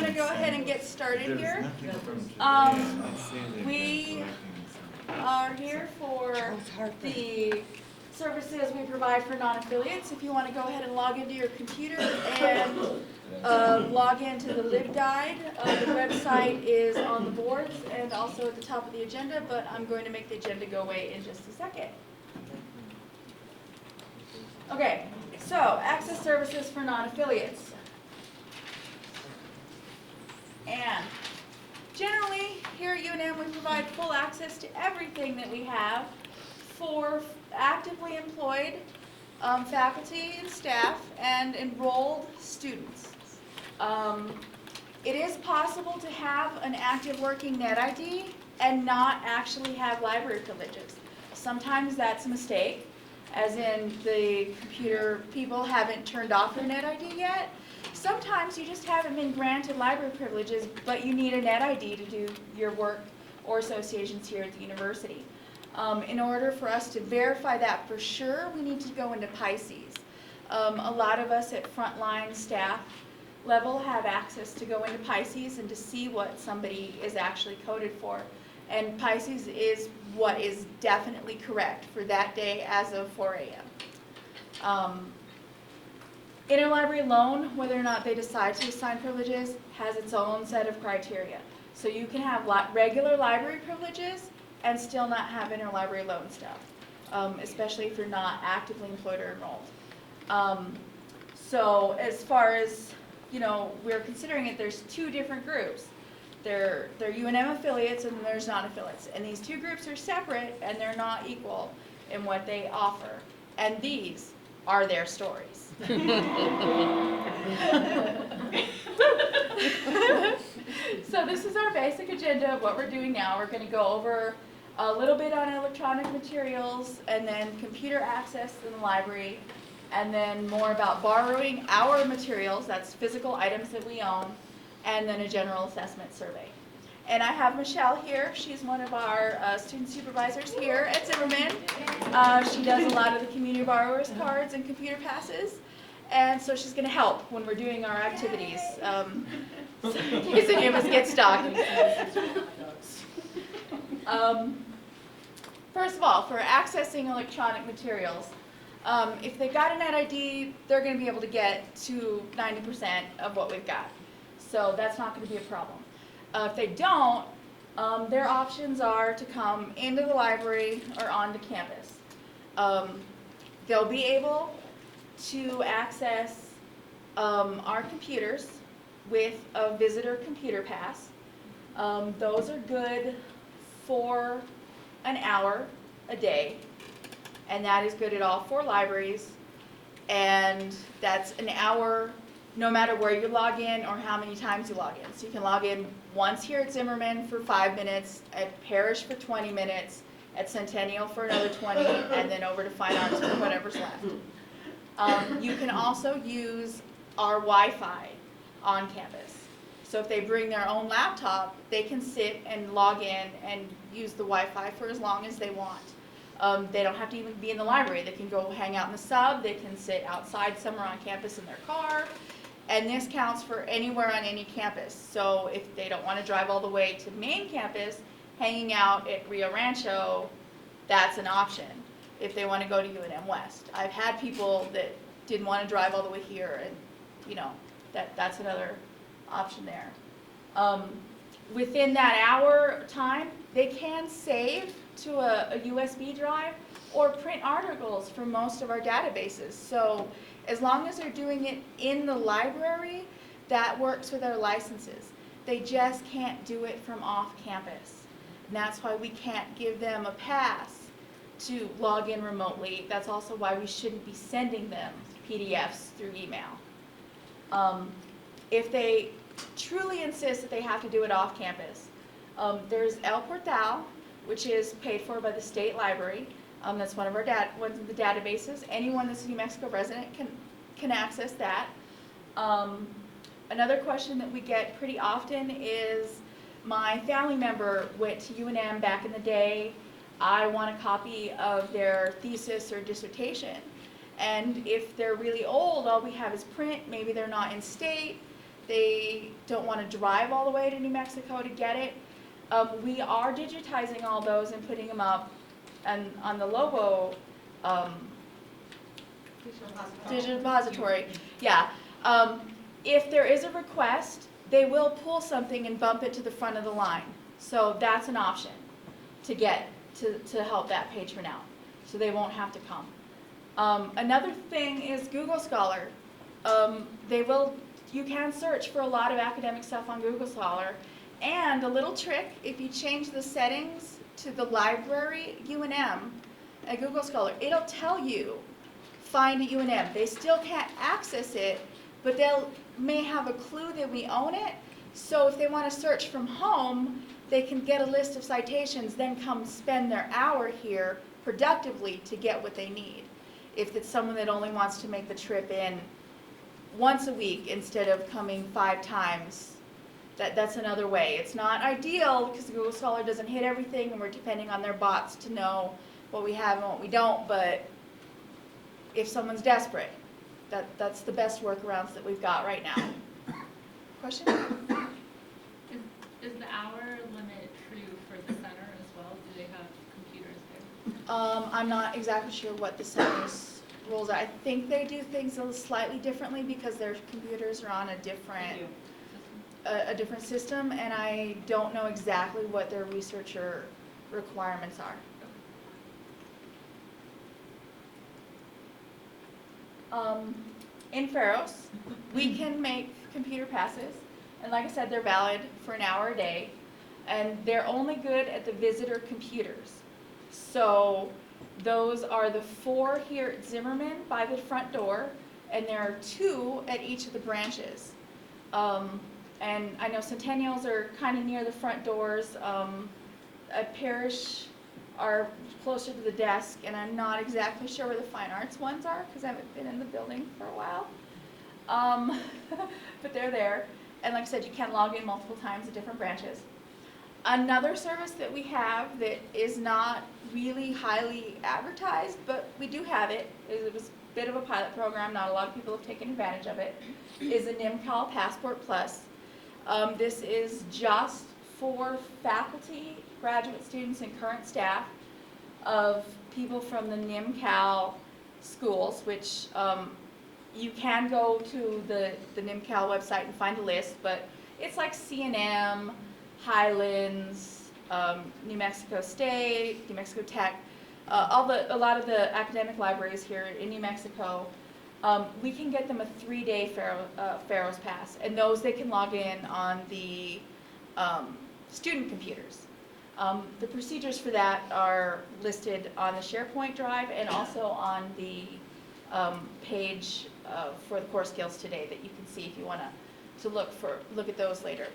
to go ahead and get started here. We are here for the services we provide for non-affiliates. If you want to go ahead and log into your computer and log into the LibGuide, the website is on the boards and also at the top of the agenda, but I'm going to make the agenda go away in just a second. Okay, so access services for non-affiliates. And generally, here at UNM, we provide full access to everything that we have for actively employed faculty and staff and enrolled students. It is possible to have an active working net ID and not actually have library privileges. Sometimes that's a mistake, as in the computer people haven't turned off their net ID yet. Sometimes you just haven't been granted library privileges, but you need a net ID to do your work or associations here at the university. In order for us to verify that for sure, we need to go into Pisces. A lot of us at frontline staff level have access to go into Pisces and to see what somebody is actually coded for. And Pisces is what is definitely correct for that day as of 4 a.m. Interlibrary loan, whether or not they decide to assign privileges, has its own set of criteria. So you can have regular library privileges and still not have interlibrary loan stuff, especially if you're not actively employed or enrolled. So as far as, we're considering it, there's two different groups. They're UNM affiliates and there's non-affiliates. And these two groups are separate and they're not equal in what they offer. And these are their stories. So this is our basic agenda of what we're doing now. We're going to go over a little bit on electronic materials and then computer access in the library, and then more about borrowing our materials, that's physical items that we own, and then a general assessment survey. And I have Michelle here. She's one of our student supervisors here at Zimmerman. She does a lot of the community borrowers cards and computer passes. And so she's going to help when we're doing our activities, in case any of us get stuck. First of all, for accessing electronic materials, if they've got a net ID, they're going to be able to get to 90% of what we've got. So that's not going to be a problem. If they don't, their options are to come into the library or onto campus. They'll be able to access our computers with a visitor computer pass. Those are good for an hour a day, and that is good at all 4 libraries, and that's an hour no matter where you log in or how many times you log in. So you can log in once here at Zimmerman for 5 minutes, at Parrish for 20 minutes, at Centennial for another 20, and then over to Fine Arts for whatever's left. You can also use our Wi-Fi on campus. So if they bring their own laptop, they can sit and log in and use the Wi-Fi for as long as they want. They don't have to even be in the library. They can go hang out in the sub. They can sit outside somewhere on campus in their car. And this counts for anywhere on any campus. So if they don't want to drive all the way to the main campus, hanging out at Rio Rancho, that's an option if they want to go to UNM West. I've had people that didn't want to drive all the way here, and that's another option there. Within that hour time, they can save to a USB drive or print articles from most of our databases. So as long as they're doing it in the library, that works with our licenses. They just can't do it from off campus. And that's why we can't give them a pass to log in remotely. That's also why we shouldn't be sending them PDFs through email. If they truly insist that they have to do it off campus, there's El Portal, which is paid for by the state library. That's one of our the databases. Anyone that's a New Mexico resident can access that. Another question that we get pretty often is, my family member went to UNM back in the day. I want a copy of their thesis or dissertation. And if they're really old, all we have is print. Maybe they're not in state. they don't want to drive all the way to New Mexico to get it. We are digitizing all those and putting them up and on the Lobo digital repository. Yeah. If there is a request, they will pull something and bump it to the front of the line. So that's an option to get to help that patron out. So they won't have to come. Another thing is Google Scholar. You can search for a lot of academic stuff on Google Scholar. And a little trick, if you change the settings to the library UNM at Google Scholar, it'll tell you, find at UNM. They still can't access it, but may have a clue that we own it. So if they want to search from home, they can get a list of citations, then come spend their hour here productively to get what they need. If it's someone that only wants to make the trip in once a week instead of coming 5 times, that's another way. It's not ideal because Google Scholar doesn't hit everything and we're depending on their bots to know what we have and what we don't, but if someone's desperate, that's the best workarounds that we've got right now. Question? Is the hour limit true for the center as well? Do they have computers there? I'm not exactly sure what the center's rules are. I think they do things a little slightly differently because their computers are on a different system, and I don't know exactly what their researcher requirements are. In Pharos, we can make computer passes, and like I said, they're valid for an hour a day, and they're only good at the visitor computers. So those are the 4 here at Zimmerman by the front door, and there are 2 at each of the branches. And I know Centennials are kind of near the front doors. At Parish are closer to the desk, and I'm not exactly sure where the fine arts ones are because I haven't been in the building for a while. But they're there. And like I said, you can log in multiple times at different branches. Another service that we have that is not really highly advertised, but we do have it, it was a bit of a pilot program, not a lot of people have taken advantage of it, is a NIMCAL Passport Plus. This is just for faculty, graduate students, and current staff of people from the NIMCAL schools, which you can go to the NIMCAL website and find a list, but it's like C&M, Highlands, New Mexico State, New Mexico Tech, a lot of the academic libraries here in New Mexico. We can get them a 3-day Pharos pass, and those they can log in on the student computers. The procedures for that are listed on the SharePoint drive and also on the page for the core skills today that you can see if you want to look at those later.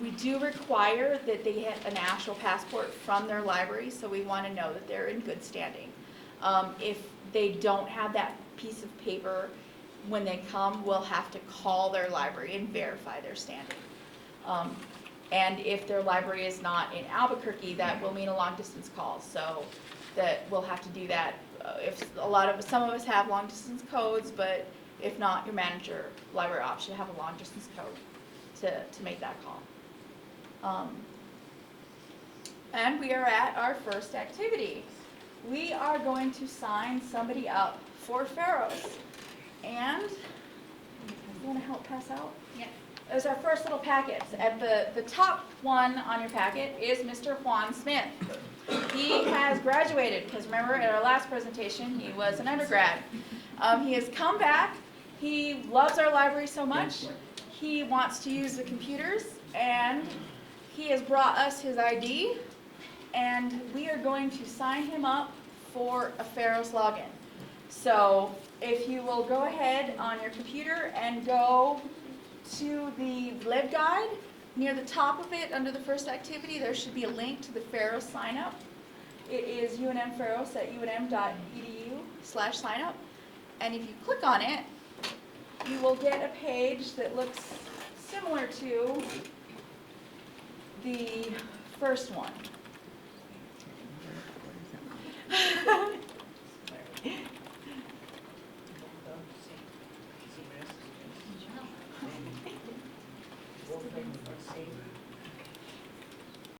We do require that they get an actual passport from their library, so we want to know that they're in good standing. If they don't have that piece of paper when they come, we'll have to call their library and verify their standing. And if their library is not in Albuquerque, that will mean a long distance call, so that we'll have to do that. Some of us have long distance codes, but if not, your manager, library op should have a long distance code to make that call. And we are at our first activity. We are going to sign somebody up for Pharos. And you want to help pass out? Yeah. There's our first little packets. At the top one on your packet is Mr. Juan Smith. He has graduated, because remember at our last presentation he was an undergrad. He has come back. He loves our library so much. He wants to use the computers, and he has brought us his ID, and we are going to sign him up for a Pharos login. So if you will go ahead on your computer and go to the LibGuide, near the top of it, under the first activity, there should be a link to the Pharos sign up. It is UNM-Pharos at unm.edu/signup. And if you click on it, you will get a page that looks similar to the first one. looking for safety.